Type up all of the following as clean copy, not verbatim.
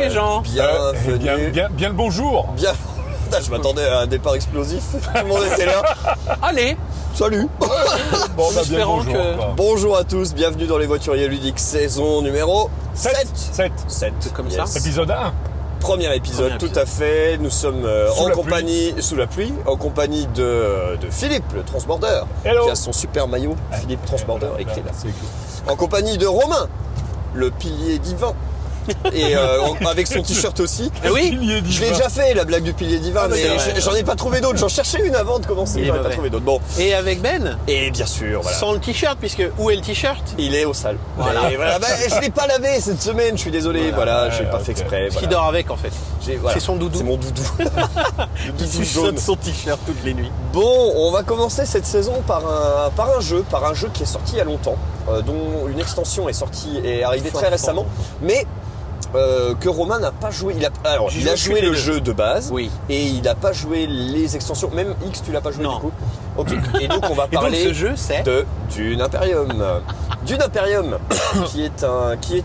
les gens. Bienvenue. Bien le bonjour. Bien. Putain, je m'attendais à un départ explosif. Tout le monde était là. Allez, Salut. Bon, En espérant bonjour, que- quoi. Bonjour à tous, bienvenue dans les Voituriers Ludiques, saison numéro 7. 7. 7. comme ça. Épisode 1. Premier épisode, Premier tout à fait. Nous sommes Sous en la compagnie, sous la pluie, en compagnie de Philippe, le transborder, Hello. qui a son super maillot, Philippe Transborder, Voilà, écrit là. c'est écrit. En compagnie de Romain, le pilier divin, et avec son t-shirt aussi. Eh oui. Pilier divin. Je l'ai déjà fait, la blague du pilier divin, mais c'est vrai. j'en ai pas trouvé d'autres. J'en cherchais une avant de commencer, Il est j'en ai pas mauvais. trouvé d'autres. Bon, Et avec Ben, et bien sûr, voilà. sans le t-shirt, puisque où est le t-shirt? Il est au sale. Voilà. Et voilà. Bah, je l'ai pas lavé cette semaine, je suis désolé. Voilà, j'ai Ouais, pas ok. fait exprès. Qui Voilà. dort avec en fait. Voilà. C'est son doudou. C'est mon doudou. Le Qui doudou chuchote jaune. son t-shirt toutes les nuits. Bon, on va commencer cette saison par un jeu qui est sorti il y a longtemps, dont une extension est sortie et est arrivée très récemment, mais que Romain n'a pas joué. J'ai Il a joué joué les le deux. jeu de base, Oui. et il n'a pas joué les extensions. Même X, tu l'as pas joué Non. du coup. Ok. Et donc on va Et donc parler ce jeu, c'est de Dune Imperium. Dune Imperium, qui est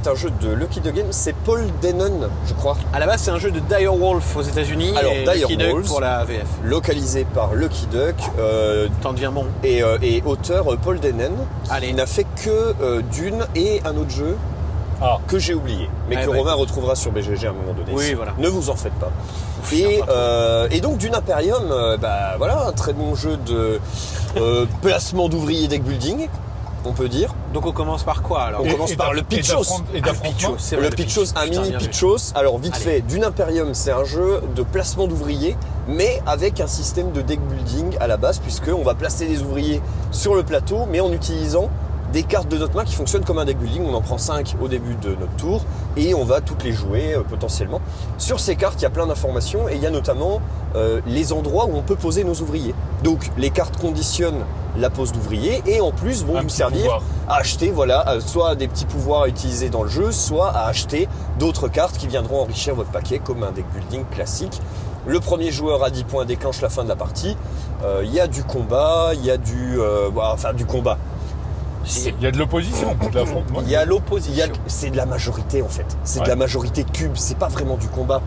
un jeu de Lucky Duck. C'est Paul Dennen, je crois, à la base c'est un jeu de Dire Wolf aux États-Unis. Alors, et Dire Lucky Duck Wolf. pour la VF. localisé par Lucky Duck. T'en deviens bon. Et auteur Paul Dennen, qui Allez. n'a fait que Dune et un autre jeu Ah. que j'ai oublié, mais Ouais, que bah, Romain retrouvera sur BGG à un moment donné. Oui, voilà. Ne vous en faites pas. finira Et donc Dune Imperium, bah voilà, un très bon jeu de placement d'ouvriers deck building, on peut dire. Donc on commence par quoi alors? On commence par le pitchos. Et d'affrontement. C'est vrai, Le pitchos, un Putain, mini bien vu. pitchos. Alors vite Allez. fait, Dune Imperium, c'est un jeu de placement d'ouvriers, mais avec un système de deck building à la base, puisqu'on va placer les ouvriers sur le plateau, mais en utilisant des cartes de notre main qui fonctionnent comme un deck building. On en prend 5 au début de notre tour et on va toutes les jouer potentiellement. Sur ces cartes, il y a plein d'informations et il y a notamment les endroits où on peut poser nos ouvriers. Donc les cartes conditionnent la pose d'ouvriers et en plus vont Un nous petit servir pouvoir. à acheter, voilà, soit des petits pouvoirs à utiliser dans le jeu, soit à acheter d'autres cartes qui viendront enrichir votre paquet comme un deck building classique. Le premier joueur à 10 points déclenche la fin de la partie. Il y a du combat, il y a du combat. Il y a de l'opposition, de l'affrontement. Il y a l'opposition. C'est de la majorité en fait. C'est de Ouais. la majorité de cubes. C'est pas vraiment du combat.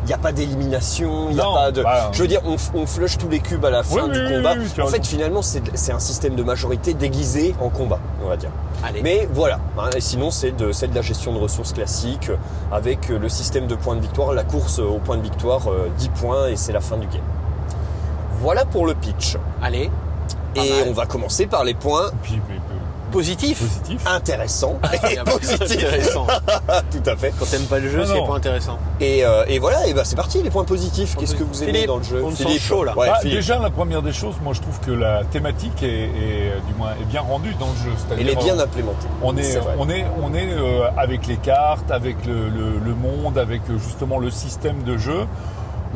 Il n'y a pas d'élimination. Il n'y a Non, pas de. bah, Je veux dire, on flush tous les cubes à la fin Oui, du oui, combat. oui, tu as En fait, raison. finalement, c'est un système de majorité déguisé en combat, on va dire. Allez. Mais voilà. Hein, et sinon, c'est de la gestion de ressources classique avec le système de points de victoire, la course au point de victoire, 10 points et c'est la fin du game. Voilà pour le pitch. Allez. Pas Et mal. on va commencer par les points Puis, Positif. positif. intéressants et Ah bah, c'est positifs. intéressant. Tout à fait. Quand t'aimes pas le jeu, Non, c'est non. pas intéressant. Et voilà, et bah c'est parti, les points positifs. Qu'est-ce que vous aimez Philippe, dans le jeu? on te sent chaud, là. Ouais, Ah, Philippe. déjà, la première des choses, moi je trouve que la thématique est bien rendue dans le jeu. Elle C'est-à-dire, est bien implémentée. On est, C'est vrai. avec les cartes, avec le monde, avec justement le système de jeu.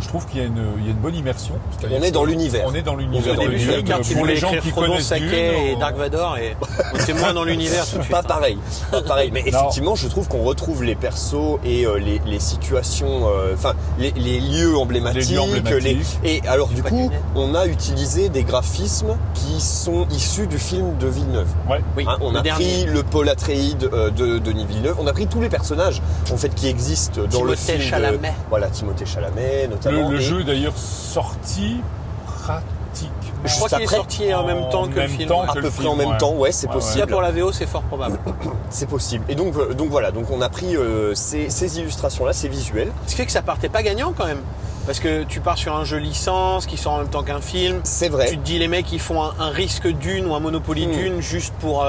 Je trouve qu'il y a une bonne immersion. C'est-à-dire On est dans que l'univers. On est dans On est l'univers. dans Au début, sur les Dune, cartes, tu pour voulais les gens écrire qui Frodo, connaissent Sake Dune, et Dark Vador et on était moins dans l'univers tout de suite. Pas pareil, pas pareil. Mais effectivement, je trouve qu'on retrouve les persos et les situations, enfin les lieux emblématiques. Les lieux emblématiques. Et alors du pas coup, lunettes. on a utilisé des graphismes qui sont issus du film de Villeneuve. Ouais. Oui, Hein, on le a dernier. pris le Paul Atreides de Denis Villeneuve. On a pris tous les personnages en fait qui existent dans le Timothée film. Chalamet. Voilà, Timothée Chalamet notamment. Le Et jeu est d'ailleurs sorti pratiquement. Je Juste crois qu'il est après, sorti en même temps que le film. temps à que peu le près film, en même ouais. temps, ouais, c'est Ouais, possible. Là pour la VO, c'est fort probable. C'est possible. Et donc voilà, donc on a pris ces illustrations-là, ces visuels. Ce qui fait que ça partait pas gagnant quand même. Parce que tu pars sur un jeu licence qui sort en même temps qu'un film. C'est vrai. Tu te dis les mecs ils font un risque d'une ou un Monopoly d'une juste pour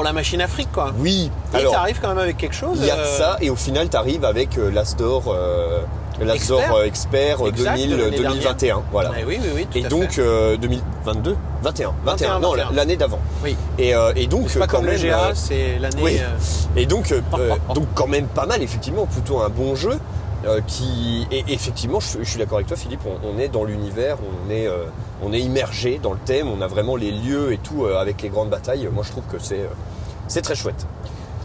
la machine Afrique quoi. Oui. Et Alors, t'arrives quand même avec quelque chose. il y a de ça, et au final, tu arrives avec l'Asdor Expert Exact, de l'année 2021. Voilà. Ouais, oui, tout Et à donc fait. 2022, 21, 21, non, 21. l'année d'avant. Oui. Et donc C'est pas quand comme le même, GA, c'est l'année. oui. Et donc quand même pas mal, effectivement, plutôt un bon jeu. Et effectivement, je suis d'accord avec toi, Philippe. On est dans l'univers, on est immergé dans le thème. On a vraiment les lieux et tout avec les grandes batailles. Moi, je trouve que c'est très chouette.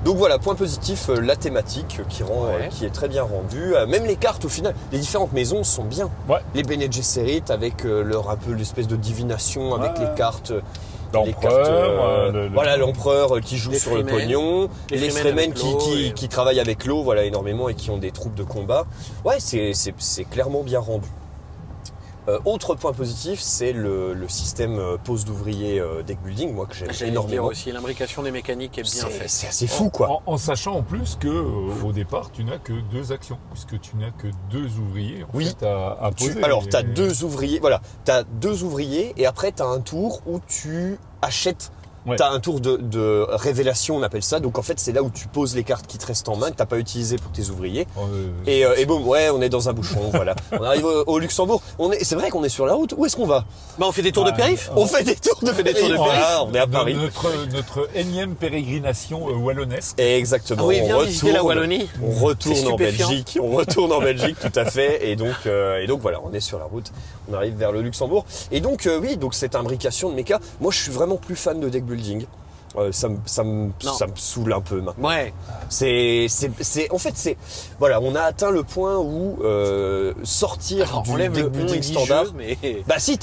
Donc voilà, point positif, la thématique qui est très bien rendue. Même les cartes au final, les différentes maisons sont bien. Ouais. Les Bene Gesserit avec un peu l'espèce de divination avec Ouais. les cartes. L'empereur, voilà, l'empereur qui joue Les sur le freemen. pognon, les freemen avec l'eau qui travaillent avec l'eau, voilà, énormément et qui ont des troupes de combat. Ouais, c'est clairement bien rendu. Autre point positif, c'est le système pose d'ouvriers deck building, moi que j'aime J'allais dire énormément. aussi, l'imbrication des mécaniques est bien faite. C'est assez fou, quoi. En sachant en plus que au départ, tu n'as que 2 actions, puisque tu n'as que 2 ouvriers en Oui. fait, à poser. Alors, tu as 2 ouvriers, voilà, tu as 2 ouvriers et après tu as un tour où tu achètes. Ouais. Tu as un tour de révélation, on appelle ça. Donc en fait, c'est là où tu poses les cartes qui te restent en main, que tu n'as pas utilisées pour tes ouvriers. Et boum, ouais, on est dans un bouchon, voilà. On arrive au Luxembourg. C'est vrai qu'on est sur la route. Où est-ce qu'on va? Bah, on fait des tours de périph'. On fait des tours de périph'. Voilà, on est à Paris. Notre énième pérégrination wallonesque. Exactement. Ah oui, viens visiter la Wallonie. On C'est retourne en stupéfiant. Belgique. On retourne en Belgique, tout à fait. Et donc voilà, on est sur la route. On arrive vers le Luxembourg. Et donc oui, donc cette imbrication de méca. Moi, je suis vraiment plus fan de deck building. Ça me saoule un peu maintenant. Ouais. Voilà, on a atteint le point où sortir Alors, du enlève deck le building on-dit standard. jeu, mais... Bah si,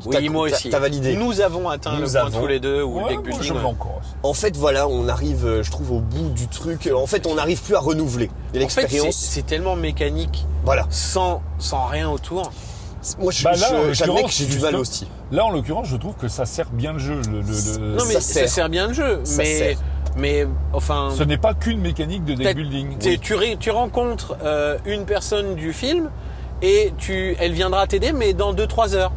Oui, moi aussi. t'as validé. Nous avons atteint le point tous les deux où le Ouais, deck moi, je building. veux encore. En fait, voilà, on arrive, je trouve, au bout du truc. En fait, on n'arrive plus à renouveler En fait, l'expérience. c'est tellement mécanique, Voilà. sans rien autour. Moi, Bah là, en j'admets que l'occurrence, j'ai du mal juste- aussi. Là, en l'occurrence, je trouve que ça sert bien le jeu. Non, mais ça ça sert. sert bien le jeu. Ça sert. Mais enfin, Ce n'est pas qu'une mécanique de deck Peut-être- building. tu rencontres une personne du film et elle viendra t'aider, mais dans 2-3 heures.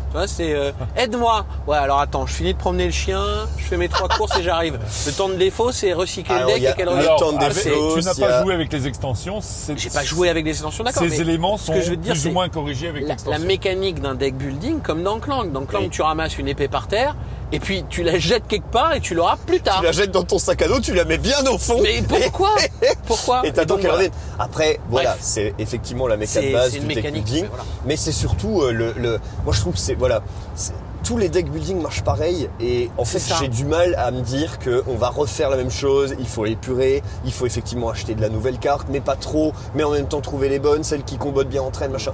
Tu vois, c'est aide-moi. Ouais, alors attends, je finis de promener le chien, je fais mes 3 courses et j'arrive. Le temps de défaut, c'est recycler Alors, le deck il y a- et qu'elle Alors, revienne. temps de avec- défaut, tu n'as s'il y a- pas joué avec les extensions. J'ai pas joué avec des extensions, d'accord. Ces mais éléments ce sont que je veux te dire, plus c'est ou moins corrigés avec la l'extension. mécanique d'un deck building comme dans Clank. Dans Clank, Oui. tu ramasses une épée par terre et puis tu la jettes quelque part et tu l'auras plus tard. Tu la jettes dans ton sac à dos, tu la mets bien au fond. Mais pourquoi Pourquoi Et t'attends donc, qu'elle voilà. revienne. Après, voilà, Bref. c'est effectivement la méca de C'est base une du deck mécanique, building. mais voilà. Mais c'est surtout moi je trouve que tous les deck building marchent pareil et en fait C'est ça. j'ai du mal à me dire que on va refaire la même chose, il faut l'épurer, il faut effectivement acheter de la nouvelle carte, mais pas trop, mais en même temps trouver les bonnes, celles qui combattent bien entre elles, machin.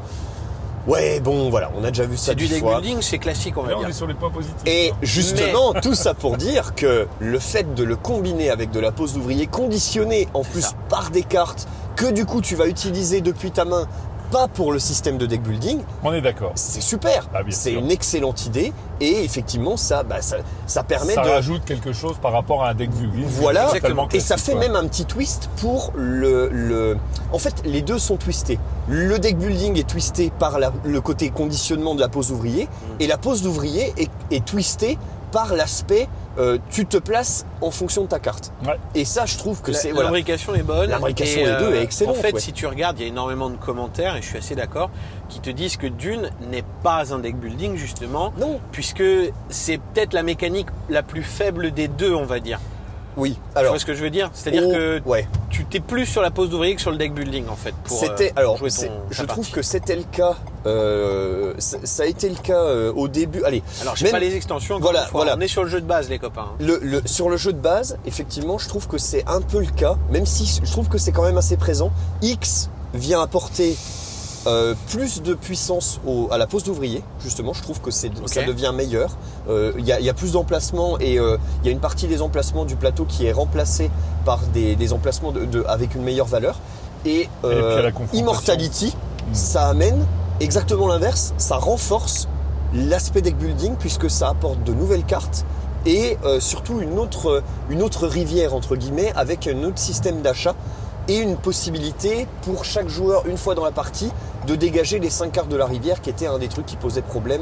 Ouais, bon voilà, on a déjà vu ça C'est du 10 deck fois. building, c'est classique, on va Là, on dire. est sur les points positifs. Et hein. justement, tout ça pour dire que le fait de le combiner avec de la pose d'ouvrier conditionnée en plus ça. par des cartes que du coup tu vas utiliser depuis ta main, pas pour le système de deck building, On est d'accord. c'est super. Ah, bien C'est sûr. une excellente idée et effectivement ça permet Ça de rajoute quelque chose par rapport à un deck building. voilà, Exactement. et ça classique, fait quoi. même un petit twist pour En fait, les deux sont twistés. Le deck building est twisté par le côté conditionnement de la pose d'ouvrier, et la pose d'ouvrier est twistée par l'aspect tu te places en fonction de ta carte. Ouais. Et ça, je trouve que c'est voilà. L'imbrication est bonne. L'imbrication Et, des deux est excellente, En fait, ouais. si tu regardes, il y a énormément de commentaires, et je suis assez d'accord, qui te disent que Dune n'est pas un deck building, justement, Non. puisque c'est peut-être la mécanique la plus faible des deux, on va dire. Oui. Tu Alors, vois ce que je veux dire? C'est-à-dire que ouais. tu t'es plus sur la pose d'ouvrier que sur le deck building, en fait, pour jouer je ta trouve partie. que c'était le cas. Ça a été le cas au début. Allez. Alors, j'ai même- pas les extensions, encore Voilà, une fois. voilà. On est sur le jeu de base, les copains. Sur le jeu de base, effectivement, je trouve que c'est un peu le cas, même si je trouve que c'est quand même assez présent. X vient apporter plus de puissance à la pose d'ouvrier, justement. Je trouve que ça devient meilleur. Il y a plus d'emplacements et il y a une partie des emplacements du plateau qui est remplacée par des emplacements avec une meilleure valeur. Et puis à la confrontation. Immortality, ça amène exactement l'inverse. Ça renforce l'aspect deck building puisque ça apporte de nouvelles cartes et surtout une autre rivière entre guillemets avec un autre système d'achat et une possibilité pour chaque joueur une fois dans la partie de dégager les 5 cartes de la rivière qui était un des trucs qui posait problème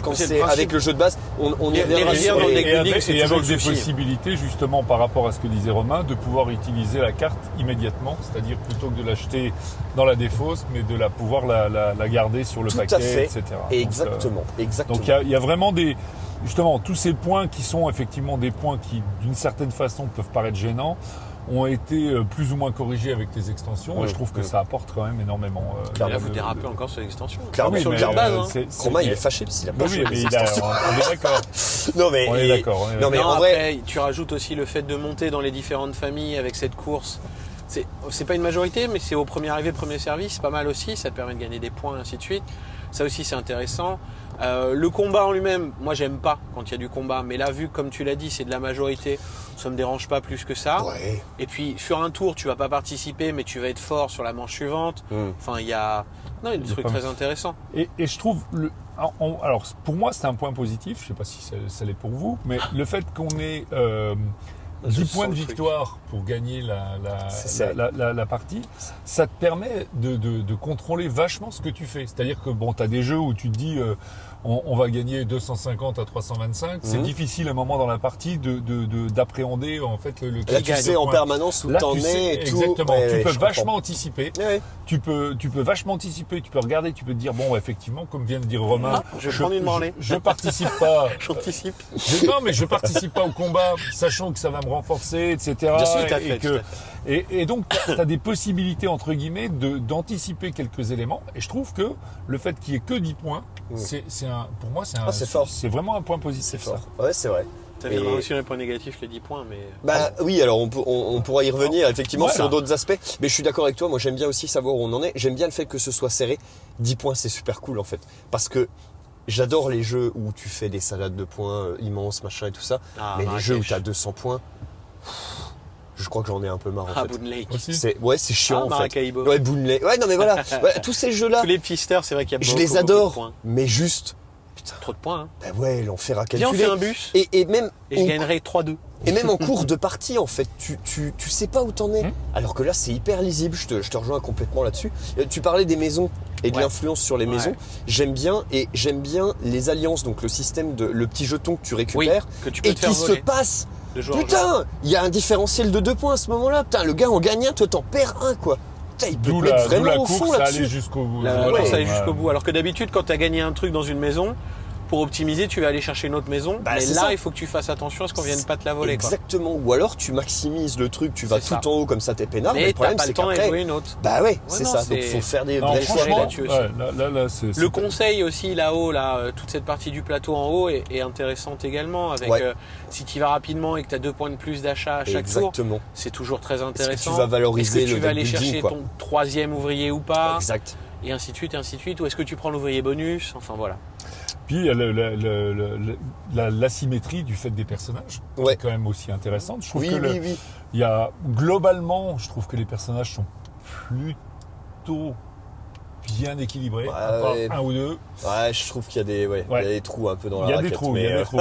quand C'est le c'est principe. avec le jeu de base. On y Les reviendra rivières sur dans le les- deck Et building, avec, c'est et toujours avec le des souci. possibilités justement par rapport à ce que disait Romain de pouvoir utiliser la carte immédiatement, c'est-à-dire plutôt que de l'acheter dans la défausse, mais de pouvoir la garder sur le Tout paquet, à fait. etc. Exactement. Donc il y a vraiment justement tous ces points qui sont effectivement des points qui d'une certaine façon peuvent paraître gênants ont été plus ou moins corrigés avec les extensions et je trouve que ça apporte quand même énormément. Et là, Clairement, vous dérapez encore sur l'extension. Clairement, sur le mais, jeu de base. Romain, il est fâché parce qu'il a pas Oui, joué mais les on est extensions. d'accord. Non mais On est d'accord. Non, mais Non, en vrai, après, tu rajoutes aussi le fait de monter dans les différentes familles avec cette course. C'est pas une majorité, mais c'est au premier arrivé, premier service, pas mal aussi. Ça te permet de gagner des points, et ainsi de suite. Ça aussi, c'est intéressant. Le combat en lui-même, moi j'aime pas quand il y a du combat, mais là vu comme tu l'as dit, c'est de la majorité, ça me dérange pas plus que ça. Ouais. Et puis sur un tour, tu vas pas participer, mais tu vas être fort sur la manche suivante. Enfin, il y a des trucs très intéressants. Et je trouve, alors pour moi c'est un point positif, je sais pas si ça l'est pour vous, mais le fait qu'on ait 10 points de victoire pour gagner la partie, ça te permet de contrôler vachement ce que tu fais. C'est-à-dire que tu as des jeux où tu te dis on va gagner 250 à 325, c'est difficile à un moment dans la partie d'appréhender en fait le Là tu sais en permanence où t'en es et tout. Exactement, Ouais, tu peux je vachement comprends. anticiper. Ouais. Tu peux vachement anticiper, tu peux regarder, tu peux te dire bon effectivement comme vient de dire Romain, je vais prendre une branlée. je participe pas. J'anticipe. Non, mais je participe pas au combat, sachant que ça va me renforcer, etc. Bien sûr, tout à fait. Et donc, tu as des possibilités, entre guillemets, d'anticiper quelques éléments. Et je trouve que le fait qu'il n'y ait que 10 points, pour moi, c'est fort. C'est vraiment un point positif. C'est fort. Ouais, c'est vrai. Ça viendra aussi dans les points négatifs, les 10 points, mais... Bah oui, alors on pourra y revenir effectivement Voilà. sur d'autres aspects. Mais je suis d'accord avec toi, moi j'aime bien aussi savoir où on en est. J'aime bien le fait que ce soit serré. 10 points, c'est super cool en fait. Parce que j'adore les jeux où tu fais des salades de points immenses, machin et tout ça. Mais les jeux où tu as 200 points... Je crois que j'en ai un peu marre en fait. Boon Lake. Aussi. C'est chiant en fait. Maracaibo. Ouais, Boon Lake. Ouais, non mais voilà. Ouais, tous ces jeux-là, Tous les pisteurs, c'est vrai qu'il y a je beaucoup, les beaucoup de adore. points. Mais juste, Trop de points. Hein. bah ouais, l'enfer à Viens, on calculer. fait un bus Et même et je gagnerai 3-2. Et même en cours de partie, en fait, tu sais pas où t'en es. Alors que là, c'est hyper lisible. Je te rejoins complètement là-dessus. Tu parlais des maisons et de l'influence sur les maisons. J'aime bien les alliances, donc le système le petit jeton que tu récupères que tu peux et te faire qui se voler. passe. Le joueur joue. Putain, il y a un différentiel de 2 points à ce moment-là. Putain, le gars en gagne un, toi t'en perds un, quoi. Putain, il peut D'où te mettre la vraiment au fond course à aller là-dessus. jusqu'au bout. La Voilà. course à aller Ouais. jusqu'au bout. Alors que d'habitude, quand tu as gagné un truc dans une maison, pour optimiser, tu vas aller chercher une autre maison. Bah, mais c'est là, ça. il faut que tu fasses attention à ce qu'on vienne pas te la voler. Quoi. Exactement. Ou alors tu maximises le truc, tu vas C'est tout ça. en haut comme ça, t'es peinard. Mais Mais le t'as problème, pas c'est le temps qu'après, de jouer une autre. bah ouais, c'est non, ça. c'est- Donc faut faire des Non, vrais franchement, choix. là-dessus aussi. ouais, là, c'est Le c'est- conseil aussi là-haut, toute cette partie du plateau en haut est intéressante également. Avec Ouais. si tu y vas rapidement et que tu as 2 points de plus d'achat à chaque tour, Exactement. c'est toujours très Est-ce intéressant. que tu vas valoriser Est-ce que le tu vas aller deck building, chercher quoi. ton 3e ouvrier ou pas, Exact. et ainsi de suite, et ainsi de suite. Ou est-ce que tu prends l'ouvrier bonus? Enfin voilà. Puis il y a l'asymétrie du fait des personnages, qui Ouais. est quand même aussi intéressante. Je trouve Oui, que oui. il y a globalement, je trouve que les personnages sont plutôt bien équilibrés, Ouais, à part ouais. un ou deux. Ouais, je trouve qu'il y a des, il y a des trous un peu dans la Il y a raquette. des trous, mais, il y a des trous.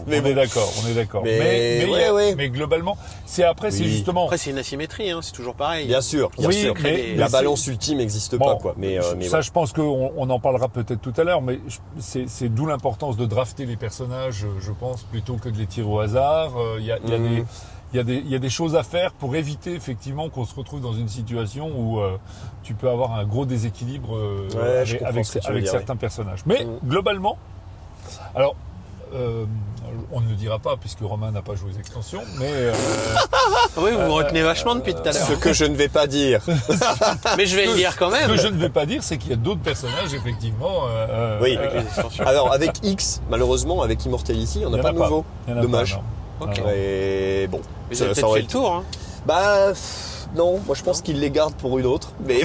Mais on est d'accord. Mais il y a- ouais, ouais. mais globalement, c'est Oui. justement. Après, c'est une asymétrie, hein, c'est toujours pareil. bien sûr, bien Oui, sûr. mais La c'est- balance ultime n'existe Bon, pas, quoi. Mais ça, ouais. je pense qu'on en parlera peut-être tout à l'heure, mais c'est d'où l'importance de drafter les personnages, je pense, plutôt que de les tirer au hasard. Il y a des choses à faire pour éviter effectivement qu'on se retrouve dans une situation où tu peux avoir un gros déséquilibre Ouais, je comprends ce que tu veux avec dire, certains personnages. Mais globalement, alors on ne le dira pas puisque Romain n'a pas joué aux extensions, mais Oui, vous vous retenez vachement depuis tout à l'heure. Ce que je ne vais pas dire. Mais je vais le dire quand ce même. que je ne vais pas dire, c'est qu'il y a d'autres personnages effectivement. Oui. Avec les extensions. Alors, avec X, malheureusement, avec Immortality, on il y n'a en pas a de nouveau. Il y en a Dommage. pas, non. Ok. Non, non. Et bon. Vous ça- avez ça peut-être aurait fait le tour. Hein. Bah, non, moi je pense qu'ils les gardent pour une autre. Mais,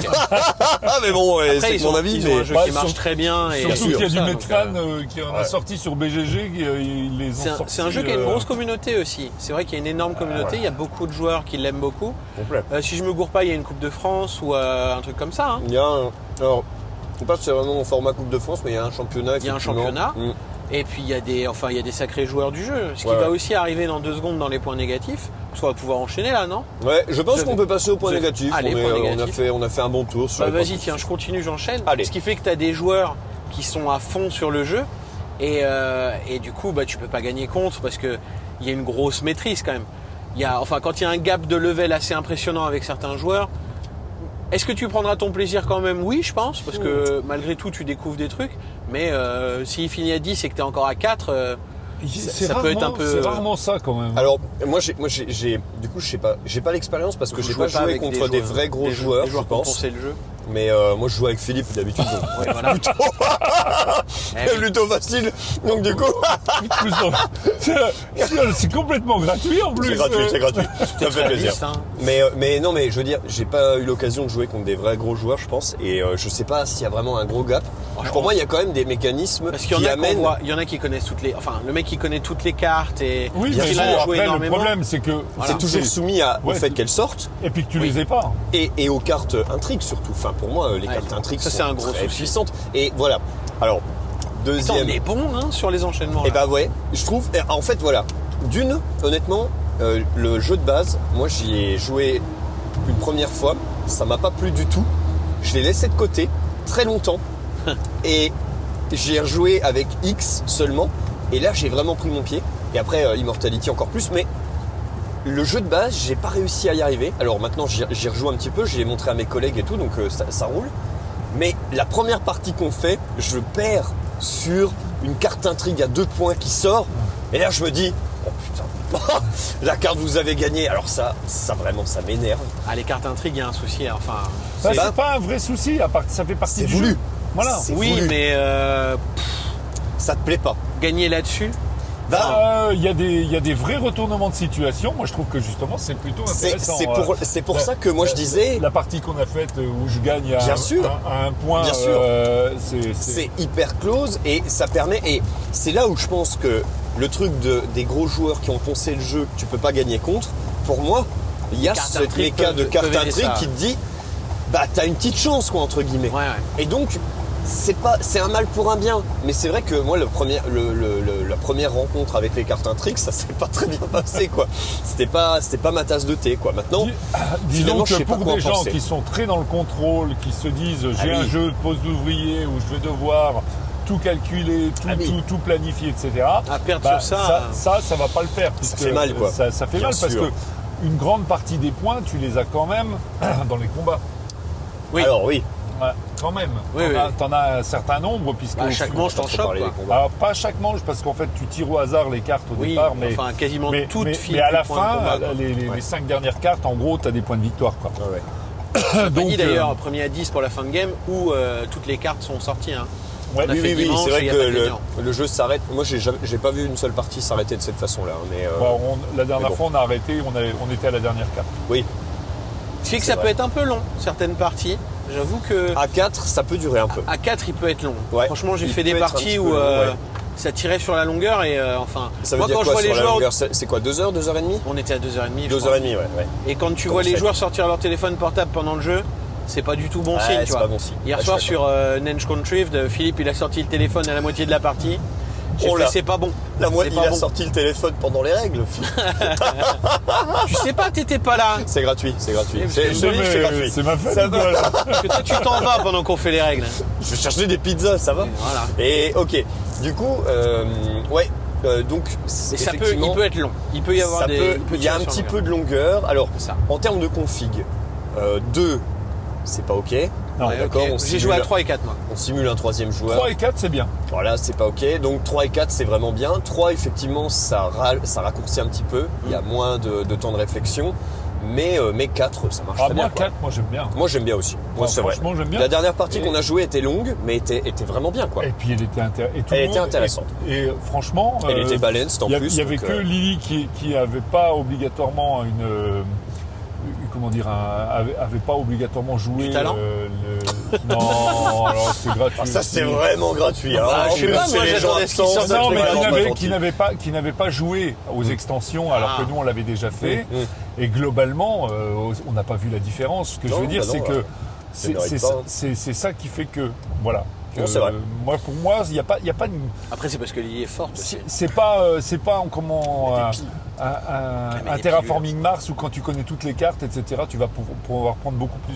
mais bon, ouais, Après, c'est ils ont, mon avis. ils ont mais un jeu Ouais, qui marche surtout- très bien. Et Surtout qu'il y a tout du ça, Metfan donc, qui en a sorti sur BGG, ils les ont c'est sortis. un jeu qui a une grosse communauté aussi. C'est vrai qu'il y a une énorme communauté. Il y a beaucoup de joueurs qui l'aiment beaucoup. complet. Si je me gourre pas, il y a une Coupe de France ou un truc comme ça. Hein. Il y a un. Alors, je sais pas si c'est vraiment au format Coupe de France, mais il y a un championnat. Il y a un effectivement. championnat. Mm. Et puis il y a des sacrés joueurs du jeu. Ce qui Ouais. va aussi arriver dans 2 secondes dans les points négatifs. Parce qu'on va pouvoir enchaîner là, non? Ouais, je pense Vous qu'on avez- peut passer au point vous avez- négatif. Allez, point négatif. On a fait un bon tour sur Bah les points vas-y, tiens, je continue, j'enchaîne. Allez. Ce qui fait que tu as des joueurs qui sont à fond sur le jeu. Et du coup, bah, tu peux pas gagner contre parce qu'il y a une grosse maîtrise quand même. Quand il y a un gap de level assez impressionnant avec certains joueurs, est-ce que tu prendras ton plaisir quand même? Oui, je pense, parce que malgré tout, tu découvres des trucs. Mais s'il finit à 10 et que tu es encore à 4, C'est ça peut être un rarement- peu- C'est rarement ça quand même. Alors, du coup, j'ai pas l'expérience parce que vous j'ai jouez pas joué avec contre des vrais gros joueurs, des joueurs je qui ont pense. pensé le jeu. Mais moi je joue avec Philippe d'habitude, donc Ouais, voilà. Eh, plutôt facile. Donc du coup, c'est complètement gratuit en plus. c'est gratuit. Ça fait plaisir. réaliste, hein. Mais non, mais je veux dire, j'ai pas eu l'occasion de jouer contre des vrais gros joueurs, je pense, et je sais pas s'il y a vraiment un gros gap. je Pour pense. moi, il y a quand même des mécanismes Parce qu'il y en qui a amènent. il y en a qui connaissent le mec qui connaît toutes les cartes et Oui, Bien mais sûr, bon, a joué après, le énormément. problème, c'est que C'est toujours soumis au Ouais, fait qu'elles sortent et puis que tu Oui. les aies pas. et aux cartes intrigues surtout. Enfin, pour moi, les cartes intrigues ça, sont c'est un gros très souci. puissantes. Et voilà. Alors, Putain, deuxième. on est bon hein, sur les enchaînements. Et là. bah ouais, je trouve. En fait, voilà. Honnêtement, le jeu de base, moi j'y ai joué une première fois, ça m'a pas plu du tout. Je l'ai laissé de côté très longtemps et j'ai rejoué avec X seulement. Et là, j'ai vraiment pris mon pied. Et après, Immortality encore plus. Mais le jeu de base, j'ai pas réussi à y arriver. Alors maintenant, j'y rejoue un petit peu. Je l'ai montré à mes collègues et tout, donc ça roule. Mais la première partie qu'on fait, je perds sur une carte intrigue à 2 points qui sort. Et là, je me dis, oh putain, la carte vous avez gagné. Alors ça vraiment, ça m'énerve. Ah, les cartes intrigues, il y a un souci. Enfin, Ça, C'est- c'est pas un vrai souci, à part que ça fait partie C'est du voulu. jeu. Voilà. C'est oui, voulu. mais Ça te plaît pas. gagner là-dessus. Il y a des vrais retournements de situation. Moi, je trouve que justement, c'est plutôt intéressant. C'est pour ça que moi je disais, La partie qu'on a faite où je gagne Bien sûr. à un point, Bien sûr. c'est c'est hyper close et ça permet. Et c'est là où je pense que le truc des gros joueurs qui ont poncé le jeu, que tu peux pas gagner contre, pour moi, il y a Cartes ce intrigues méca de peuvent carte aider intrigue ça. qui te dit, bah t'as une petite chance quoi entre guillemets. Ouais, ouais. Et donc c'est un mal pour un bien. Mais c'est vrai que moi la première rencontre avec les cartes intrigues, ça s'est pas très bien passé quoi. C'était pas ma tasse de thé quoi. Maintenant, Dis finalement, donc je que sais pas pour quoi en des gens penser. qui sont très dans le contrôle, qui se disent j'ai Ah un oui. jeu de poste d'ouvrier où je vais devoir tout calculer, Ah oui. tout planifier, etc. À perdre sur ça, ça va pas le faire. puisque fait mal, quoi. Ça fait Bien mal parce sûr. que une grande partie des points, tu les as quand même dans les combats. Oui. alors oui. Ouais, quand même. Oui, oui. T'en as un certain nombre puisque Bah, chaque manche, t'en Pas trop chopes. parler quoi. des combats. alors, pas chaque manche parce qu'en fait tu tires au hasard les cartes au Oui, départ, mais enfin quasiment toutes filent mais à la des points de fin, combat, quoi. les 5 dernières cartes, en gros, tu as des points de victoire. Quoi. Ouais, ouais. On Donc, dit d'ailleurs premier à 10 pour la fin de game où toutes les cartes sont sorties. Hein. ouais, on a Oui, fait oui, dimanche, c'est vrai et y a que pas de gagnant. le jeu s'arrête. Moi, j'ai pas vu une seule partie s'arrêter de cette façon-là. Mais bon, la dernière mais bon. fois, on a arrêté, on était à la dernière carte. oui, Ce qui fait que C'est ça vrai. peut être un peu long, certaines parties. J'avoue que à 4, ça peut durer un peu. à 4, il peut être long. Ouais. Franchement, j'ai Il fait peut des être un parties petit où peu long, ouais. ça tirait sur la longueur et enfin. Ça veut moi, dire quand quoi je vois sur les la joueurs, longueur C'est quoi, 2 heures, 2 heures et demie on était à 2h30. 2 heures et demie, ouais. Et quand tu Comment vois les c'est joueurs sortir leur téléphone portable pendant le jeu, c'est pas du tout bon Ouais, signe, c'est tu vois. pas bon signe. Hier Ouais, soir je suis sur Nenge Contrived, Philippe il a sorti le téléphone à la moitié de la partie. J'ai Oh fait là. c'est pas bon. La C'est moitié, il pas a bon. sorti le téléphone pendant les règles. Tu sais pas, t'étais pas là. C'est gratuit, c'est gratuit. Mais C'est parce je te dis, c'est gratuit. C'est ma fête. Ça ou quoi, va. là Parce que toi tu t'en vas pendant qu'on fait les règles. Je vais chercher des pizzas, ça va Et voilà. Et ok, du coup, ouais, donc Et ça peut, effectivement, il peut être long. Il peut y avoir ça des. peut- peut il y a un tirer sur petit la peu de longueur. Alors, C'est ça. en termes de config, 2, c'est pas ok. Non, Ouais, d'accord, ok. on J'ai joué à simule- 3 et 4 moi. On simule un troisième joueur. 3 et 4, c'est bien. Voilà, c'est pas ok. Donc 3 et 4, c'est vraiment bien. 3, effectivement, ça raccourcit un petit peu. Il y a moins de temps de réflexion. Mais 4, ça marche Ah, très moi, bien. quoi. 4, moi, j'aime bien. Moi, j'aime bien aussi. Moi, Moi, c'est vrai. franchement, j'aime bien. La dernière partie Et- qu'on a jouée était longue, mais était vraiment bien, quoi. Et puis, elle était, Elle était intéressante. Et franchement, Elle était balanced en plus. il y avait donc, que Lily qui avait pas obligatoirement comment dire, avait pas obligatoirement joué Du talent non, alors c'est gratuit. Ah, ça, c'est vraiment gratuit. Alors, Bah, en je sais plus, pas, c'est moi, les gens j'attendais ce qu'ils absents, sortent ça Non, fait mais vraiment pas gentil. qui n'avait pas joué aux extensions alors Ah. que nous on l'avait déjà fait. Mm. Et globalement, on n'a pas vu la différence. Ce que je Non, veux dire, bah non, c'est que ça mérite pas, hein. c'est ça qui fait que voilà. Non, c'est vrai. Moi, pour moi, il y a pas de Après c'est parce que Lily est forte aussi. c'est pas comment mais un des terraforming Mars où quand tu connais toutes les cartes, etc., tu vas pouvoir prendre beaucoup plus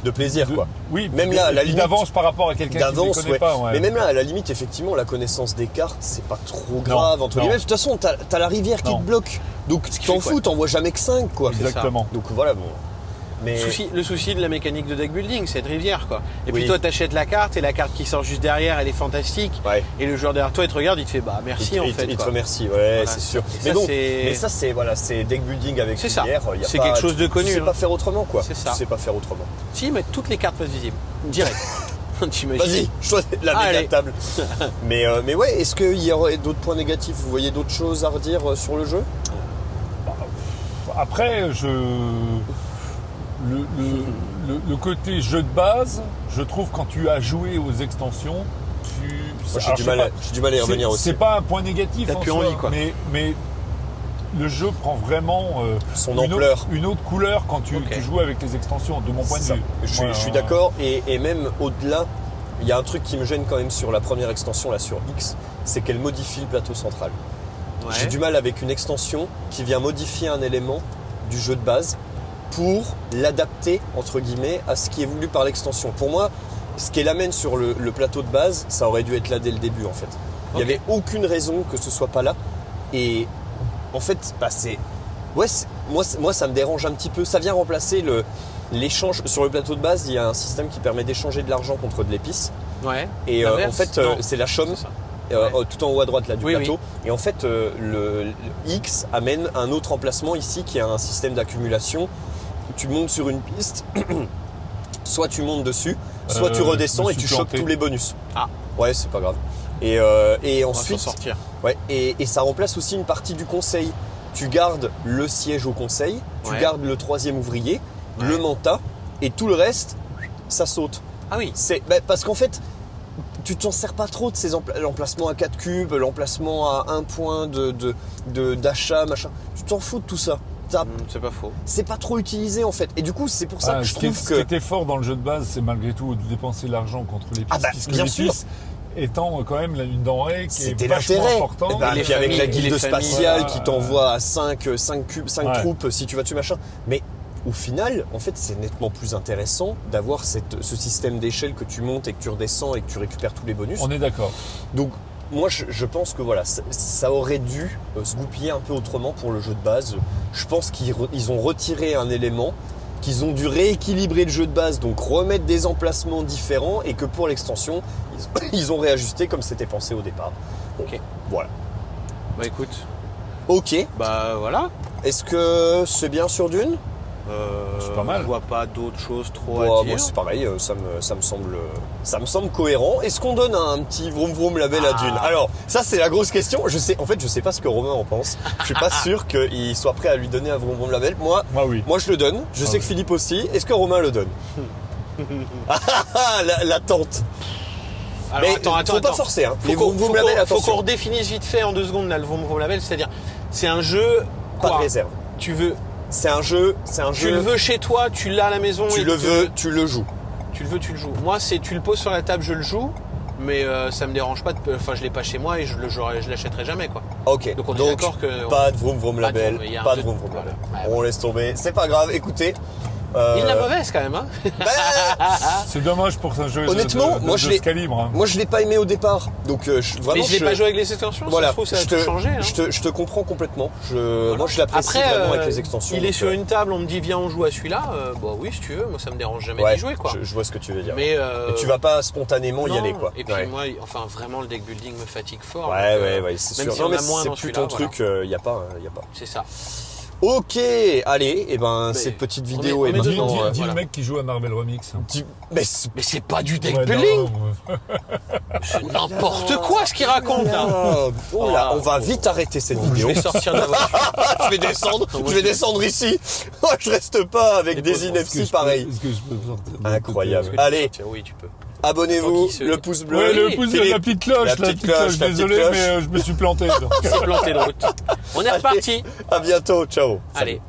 De plaisir, quoi. oui, Même là, à la puis limite, d'avance par rapport à quelqu'un qui ne les D'avance, connaît ouais. pas. Ouais. Mais même là, à la limite, effectivement, la connaissance des cartes, c'est pas trop grave, entre non. guillemets. De toute façon, t'as la rivière qui Non. te bloque. Donc, qui t'en fait fous, t'en vois jamais que 5, quoi. Exactement. Donc, voilà, bon. Mais Le souci de la mécanique de deck building, c'est de rivière, quoi. Et Oui. puis toi, t'achètes la carte et la carte qui sort juste derrière, elle est fantastique. ouais. Et le joueur derrière toi, il te regarde, il te fait bah merci en fait. Il te quoi. remercie, ouais, Voilà. c'est sûr. Et Mais ça, donc, c'est- mais ça c'est deck building avec C'est ça. rivière. C'est quelque chose de connu, Tu sais hein. pas faire autrement, quoi. C'est ça. Tu sais pas faire autrement. Si, mettre toutes les cartes face visible, direct. T'imagines? Vas-y, choisis la Allez. méga table. mais ouais, est-ce qu'il y aurait d'autres points négatifs? Vous voyez d'autres choses à redire sur le jeu? Après, le côté jeu de base, je trouve quand tu as joué aux extensions, Moi, j'ai alors, du je sais mal à y c'est- revenir aussi. C'est pas un point négatif T'as en plus soi, envie, quoi. mais le jeu prend vraiment Son une ampleur. une autre couleur quand tu Ok. joues avec les extensions, de mon point de C'est ça. vue. Je suis d'accord, et même au-delà, il y a un truc qui me gêne quand même sur la première extension, là sur X, c'est qu'elle modifie le plateau central. Ouais. J'ai du mal avec une extension qui vient modifier un élément du jeu de base pour l'adapter, entre guillemets, à ce qui est voulu par l'extension. Pour moi, ce qu'elle amène sur le plateau de base, ça aurait dû être là dès le début, en fait. Il n'y Ok. avait aucune raison que ce soit pas là. Et en fait, bah, moi, ça me dérange un petit peu. Ça vient remplacer l'échange. Sur le plateau de base, il y a un système qui permet d'échanger de l'argent contre de l'épice. Ouais. Et L'inverse? en fait, Non. c'est la chaume. C'est ça. Tout en haut à droite là du Oui, plateau. Et en fait, le X amène un autre emplacement ici qui a un système d'accumulation. Tu montes sur une piste, soit tu montes dessus, soit tu je redescends me et suis tu chopes planté. tous les bonus. Ah. Ouais, c'est pas grave. Et On va s'en ensuite, sortir. ouais, et ça remplace aussi une partie du conseil. Tu gardes le siège au conseil, tu Ouais. gardes le troisième ouvrier, Ouais. le manta, et tout le reste, ça saute. Ah oui. Parce qu'en fait, tu t'en sers pas trop de ces l'emplacement à 4 cubes, l'emplacement à 1 point d'achat, machin. Tu t'en fous de tout ça. C'est pas faux. C'est pas trop utilisé en fait. Et du coup, c'est pour ça que je ce qui trouve ce que. qui était fort dans le jeu de base, c'est malgré tout de dépenser l'argent contre l'épice, Ah bah, puisque bien sûr. l'épice étant quand même une denrée qui est C'était vachement l'intérêt. importante. Et, bah, les puis avec la familles- guilde les spatiale familles, qui t'envoie à 5 cubes, 5 Ouais. troupes si tu vas tuer machin. Mais au final, en fait, c'est nettement plus intéressant d'avoir ce système d'échelle que tu montes et que tu redescends et que tu récupères tous les bonus. On est d'accord. Donc moi je pense que voilà, ça aurait dû se goupiller un peu autrement pour le jeu de base. Je pense qu'ils ont retiré un élément, qu'ils ont dû rééquilibrer le jeu de base, donc remettre des emplacements différents et que pour l'extension, ils ont réajusté comme c'était pensé au départ. Ok. Voilà. Bah écoute. Ok, Bah voilà. est-ce que c'est bien sur Dune? C'est pas mal. Je vois pas d'autres choses trop Bon, à moi dire. c'est pareil, ça me semble cohérent. Est-ce qu'on donne un petit vroom vroom label à Dune? Alors ça c'est la grosse question. Je sais pas ce que Romain en pense. Je suis pas sûr qu'il soit prêt à lui donner un vroom vroom label. Moi Oui. je le donne. Je sais que Philippe aussi. Est-ce que Romain le donne? L'attente. Alors, Mais faut pas forcer. Hein. Les vroom vroom label, faut qu'on attention. redéfinisse vite fait en 2 secondes là, le vroom vroom label, c'est-à-dire c'est un jeu Pas de quoi réserve. Tu veux, C'est un jeu. tu le veux chez toi, tu l'as à la maison. Tu et le veux, tu le joues. Tu le veux, tu le joues. Moi, c'est tu le poses sur la table, je le joue, mais ça me dérange pas. Enfin, je l'ai pas chez moi et je l'achèterai jamais quoi. Ok. Donc on est d'accord que pas de vroom vroom Pas de label. vroom, il y a un Pas de peu de- vroom vroom voilà. label. Ouais, On laisse tomber. C'est pas grave. Écoutez. il l'a mauvaise quand même. Hein C'est dommage pour un jeu Honnêtement, moi, de je l'ai- ce calibre. Hein. Moi je l'ai pas aimé au départ, donc mais vraiment je l'ai pas joué avec les extensions. Voilà, Ça se trouve, ça a tout changé. Hein. je te comprends complètement. Voilà. Moi je l'apprécie Après, vraiment avec les extensions. Il est donc, sur une table, on me dit viens on joue à celui-là. Bon oui si tu veux, moi ça me dérange jamais ouais, d'y jouer quoi. Je vois ce que tu veux dire. Mais Et tu vas pas spontanément y non. aller quoi. Et puis Ouais. moi, enfin vraiment le deck building me fatigue fort. Ouais, donc, ouais, c'est même sûr. si Non on mais a moins c'est dans plus celui-là, ton voilà. truc, y a pas. C'est ça. Ok, allez, et ben cette petite vidéo on est met Dis, dedans, maintenant. dis voilà. le mec qui joue à Marvel Remix. Mais c'est Mais c'est pas du deck Ouais, building. non, C'est n'importe quoi ce qu'il raconte là. Oh là, Oh, on va vite arrêter cette Je vidéo. vais sortir de la voiture. Je vais descendre, je vais descendre ici. Je reste pas avec des Est-ce que inepties je peux- pareil. Est-ce que je peux sortir de Incroyable. côté, Allez, Oui tu peux. abonnez-vous, Tant qu'il se- le pouce bleu. Ouais, le Oui, pouce de Philippe, la petite cloche, la petite cloche, la petite désolé, cloche. mais je me suis planté. C'est planté de route. On est reparti. À bientôt, ciao. Allez.